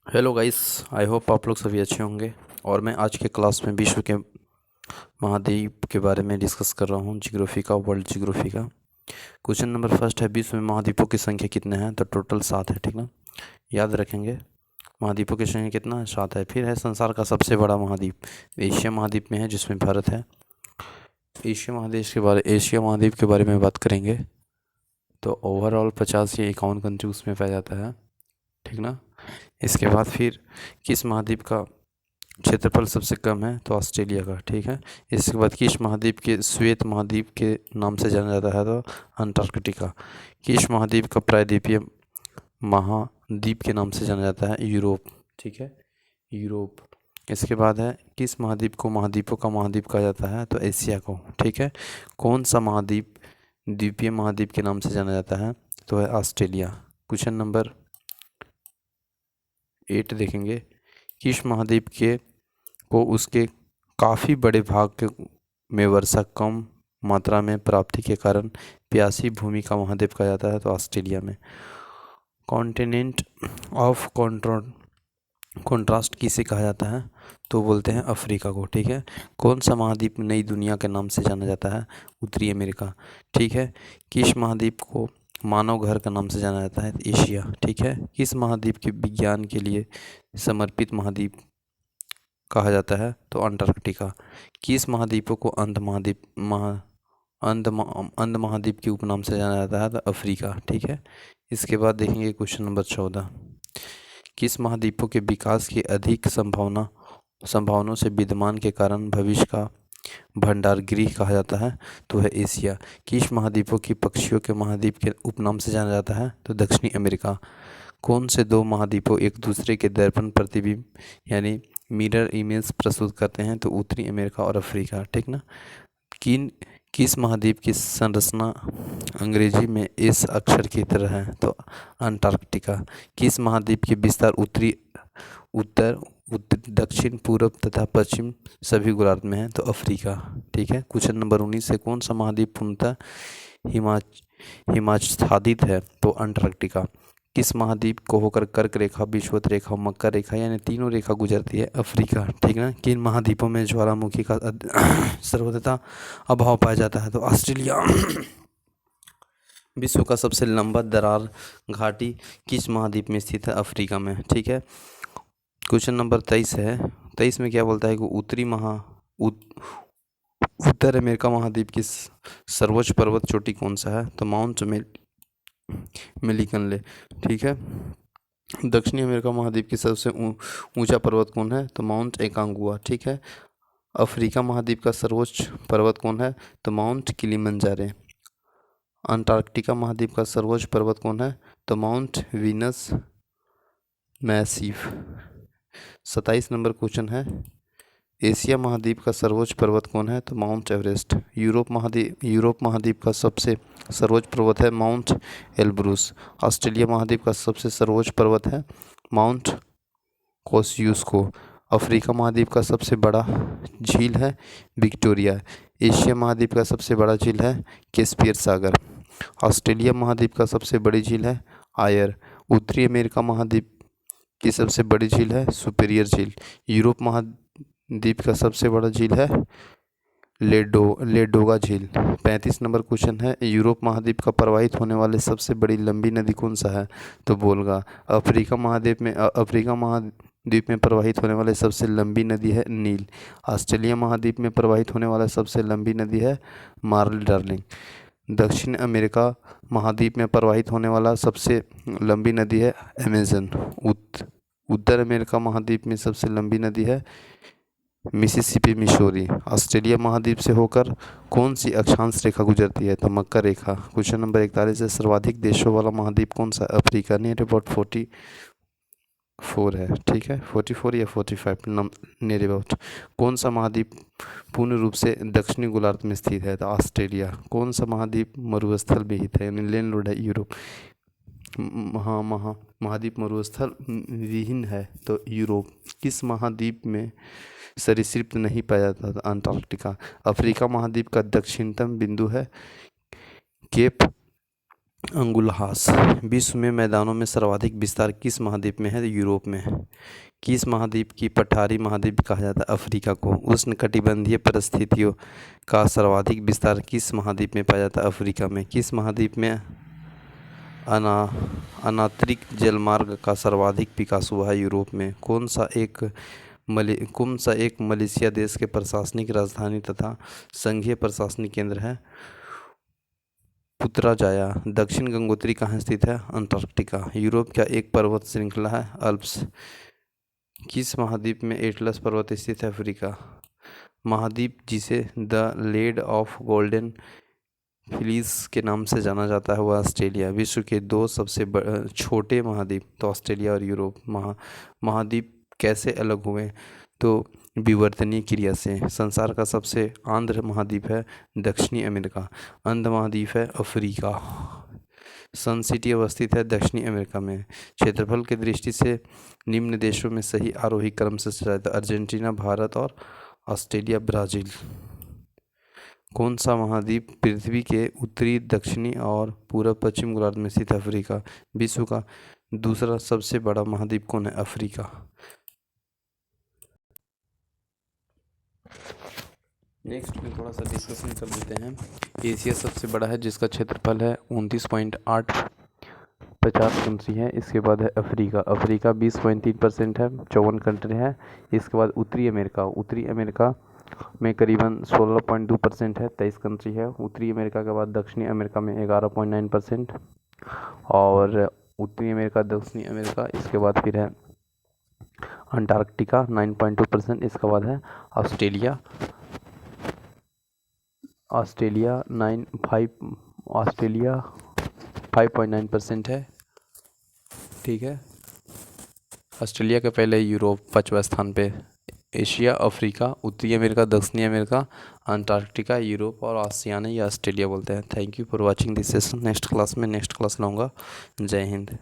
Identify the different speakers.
Speaker 1: Hello guys. I hope आप लोग सभी अच्छे होंगे। और मैं आज के क्लास में विश्व के महाद्वीप के बारे में डिस्कस कर रहा हूँ, जियोग्राफी का, वर्ल्ड जियोग्राफी का। क्वेश्चन नंबर फर्स्ट है, विश्व में महाद्वीपों की संख्या कितने हैं? तो टोटल 7 है, ठीक ना। याद रखेंगे, महाद्वीपों की संख्या कितना है? 7 है। फिर है संसार का सबसे बड़ा महाद्वीप, एशिया महाद्वीप में है, जिसमें भारत है। एशिया महाद्वीप के बारे में बात करेंगे तो ओवरऑल 50 या 51 कंट्री उसमें पाया जाता है, ठीक ना। इसके बाद फिर किस महाद्वीप का क्षेत्रफल सबसे कम है? तो ऑस्ट्रेलिया का, ठीक है। इसके बाद किस महाद्वीप के श्वेत महाद्वीप के नाम से जाना जाता है? तो अंटार्कटिका। किस महाद्वीप का प्रायद्वीपीय महाद्वीप के नाम से जाना जाता है? यूरोप, ठीक है, यूरोप। इसके बाद है, किस महाद्वीप को महाद्वीपों का महाद्वीप कहा जाता है? तो एशिया को, ठीक है। कौन सा महाद्वीप द्वीपीय महाद्वीप के नाम से जाना जाता है? तो है ऑस्ट्रेलिया। क्वेश्चन नंबर 8 देखेंगे, किस महाद्वीप के को उसके काफ़ी बड़े भाग में वर्षा कम मात्रा में प्राप्ति के कारण प्यासी भूमि का महाद्वीप कहा जाता है? तो ऑस्ट्रेलिया में। कॉन्टिनेंट ऑफ कॉन्ट्रास्ट किसे कहा जाता है? तो बोलते हैं अफ्रीका को, ठीक है। कौन सा महाद्वीप नई दुनिया के नाम से जाना जाता है? उत्तरी अमेरिका, ठीक है। किस महाद्वीप को मानव घर का नाम से जाना जाता है? एशिया, ठीक है। किस महाद्वीप के विज्ञान के लिए समर्पित महाद्वीप कहा जाता है? तो अंटार्कटिका। किस महाद्वीपों को अंध महाद्वीप के उपनाम से जाना जाता है? तो अफ्रीका, ठीक है। इसके बाद देखेंगे क्वेश्चन नंबर 14, किस महाद्वीपों के विकास की अधिक संभावनाओं से विद्यमान के कारण भविष्य का भंडार गृह कहा जाता है? तो है एशिया। किस महाद्वीपों की पक्षियों के महाद्वीप के उपनाम से जाना जाता है? तो दक्षिणी अमेरिका। कौन से दो महाद्वीपों एक दूसरे के दर्पण प्रतिबिंब यानी मिरर इमेज प्रस्तुत करते हैं? तो उत्तरी अमेरिका और अफ्रीका, ठीक ना। किन किस महाद्वीप की संरचना अंग्रेजी में एस अक्षर की तरह है? तो अंटार्कटिका। किस महाद्वीप के विस्तार उत्तर दक्षिण पूर्व तथा पश्चिम सभी गोलार्ध में है? तो अफ्रीका, ठीक है। क्वेश्चन नंबर 19 से, कौन सा महाद्वीप पूर्णतः हिमाच्छादित है? तो अंटार्कटिका। किस महाद्वीप को होकर कर्क रेखा, विषुवत रेखा, मकर रेखा यानी तीनों रेखा गुजरती है? अफ्रीका, ठीक है। किन महाद्वीपों में ज्वालामुखी का सर्वथा अभाव पाया जाता है? तो ऑस्ट्रेलिया। विश्व का सबसे लंबा दरार घाटी किस महाद्वीप में स्थित है? अफ्रीका में, ठीक है। क्वेश्चन नंबर 23 है, 23 में क्या बोलता है कि उत्तर अमेरिका महाद्वीप की सर्वोच्च पर्वत चोटी कौन सा है? तो माउंट मेलिकनले, ठीक है। दक्षिणी अमेरिका महाद्वीप की सबसे ऊंचा पर्वत कौन है? तो माउंट एकांगुआ, ठीक है। अफ्रीका महाद्वीप का सर्वोच्च पर्वत कौन है? तो माउंट किलिमंजारो। अंटार्कटिका महाद्वीप का सर्वोच्च पर्वत कौन है? तो mount Venus massive. 27 number question है, एशिया महाद्वीप का सर्वोच्च पर्वत कौन है? तो माउंट एवरेस्ट। यूरोप महाद्वीप का सबसे सर्वोच्च पर्वत है माउंट एल्ब्रूस। ऑस्ट्रेलिया महाद्वीप का सबसे सर्वोच्च पर्वत है माउंट कोस्युस्को। अफ्रीका महाद्वीप का सबसे बड़ा झील है विक्टोरिया। एशिया महाद्वीप का सबसे बड़ा झील है कैस्पियर सागर। ऑस्ट्रेलिया महाद्वीप का सबसे बड़ी झील है आयर। उत्तरी अमेरिका महाद्वीप की सबसे बड़ी झील है सुपीरियर झील। यूरोप महाद्वीप का सबसे बड़ा झील है लेडोगा झील। 35 नंबर क्वेश्चन है, यूरोप महाद्वीप का प्रवाहित होने वाले सबसे बड़ी लंबी नदी कौन सा है? तो वोल्गा। अफ्रीका महाद्वीप में प्रवाहित होने वाली सबसे लंबी नदी है नील। ऑस्ट्रेलिया महाद्वीप में प्रवाहित होने वाला सबसे लंबी नदी है मार्ल डार्लिंग। दक्षिण अमेरिका महाद्वीप में प्रवाहित होने वाला सबसे लंबी नदी है अमेजन। उत्तर अमेरिका महाद्वीप में सबसे लंबी नदी है मिसिसिपी मिशोरी। ऑस्ट्रेलिया महाद्वीप से होकर कौन सी अक्षांश रेखा गुजरती है? तो मकर रेखा। क्वेश्चन नंबर 41 है, सर्वाधिक देशों वाला महाद्वीप कौन सा? अफ्रीका। नियर अबाउट 44 है, ठीक है, 44 या 45 नियर अबाउट। कौन सा महाद्वीप पूर्ण रूप से दक्षिणी गोलार्ध में स्थित है? तो ऑस्ट्रेलिया। कौन सा महाद्वीप मरुस्थल विहित है यानी लैंडलॉर्ड है? यूरोप। महाद्वीप मरुस्थल विहीन है तो यूरोप। किस महाद्वीप में सरीसृप नहीं पाया जाता? था अंटार्कटिका। अफ्रीका महाद्वीप का दक्षिणतम बिंदु है केप अंगुलहास। विश्व में मैदानों में सर्वाधिक विस्तार किस महाद्वीप में है? यूरोप में है। किस महाद्वीप की पठारी महाद्वीप कहा जाता है? अफ्रीका को। उष्णकटिबंधीय परिस्थितियों का सर्वाधिक विस्तार किस महाद्वीप में पाया जाता है? अफ्रीका में। किस महाद्वीप में अना अनांतरिक जलमार्ग का सर्वाधिक विकास हुआ है? यूरोप में। कौन सा एक मलेशिया देश के प्रशासनिक राजधानी तथा संघीय प्रशासनिक केंद्र है? पुत्राजाया। दक्षिण गंगोत्री कहाँ स्थित है? अंटार्कटिका। यूरोप का एक पर्वत श्रृंखला है? अल्प्स। किस महाद्वीप में एटलस पर्वत स्थित है? अफ्रीका। महाद्वीप जिसे the land of golden fleece के नाम से जाना जाता है वह ऑस्ट्रेलिया। विश्व के दो सबसे छोटे महाद्वीप तो ऑस्ट्रेलिया और यूरोप। महाद्वीप कैसे अलग हुए? तो विवर्तनीय क्रिया से। संसार का सबसे आंध्र महाद्वीप है दक्षिणी अमेरिका। अंध महाद्वीप है अफ्रीका। सन सिटी अवस्थित है दक्षिणी अमेरिका में। क्षेत्रफल की दृष्टि से निम्न देशों में सही आरोही क्रम से चलाता है? अर्जेंटीना, भारत और ऑस्ट्रेलिया, ब्राज़ील। कौन सा महाद्वीप पृथ्वी के उत्तरी, दक्षिणी और पूर्व पश्चिम गोलार्ध में स्थित है? अफ्रीका। विश्व का दूसरा सबसे बड़ा महाद्वीप कौन है? अफ्रीका। नेक्स्ट में थोड़ा सा डिस्कशन कर लेते हैं। एशिया सबसे बड़ा है जिसका क्षेत्रफल है 29.850 कंट्री है। इसके बाद है अफ्रीका। अफ्रीका 20.3% है, 54 कंट्री है। इसके बाद उत्तरी अमेरिका। उत्तरी अमेरिका में करीबन 16.2% है, 23 कंट्री है। उत्तरी अमेरिका के बाद दक्षिणी अमेरिका में 11.9% और उत्तरी अमेरिका, दक्षिणी अमेरिका। इसके बाद फिर है अंटार्कटिका 9.2%। इसके बाद है ऑस्ट्रेलिया। ऑस्ट्रेलिया 5.9% है। ठीक है। ऑस्ट्रेलिया के पहले यूरोप 5वें स्थान पे। एशिया, अफ्रीका, उत्तरी अमेरिका, दक्षिणी अमेरिका, अंटार्कटिका, यूरोप और आसियाना या ऑस्ट्रेलिया बोलते हैं। Thank you for watching this session. Next class में नेक्स्ट क्लास लाऊंगा। जय हिंद।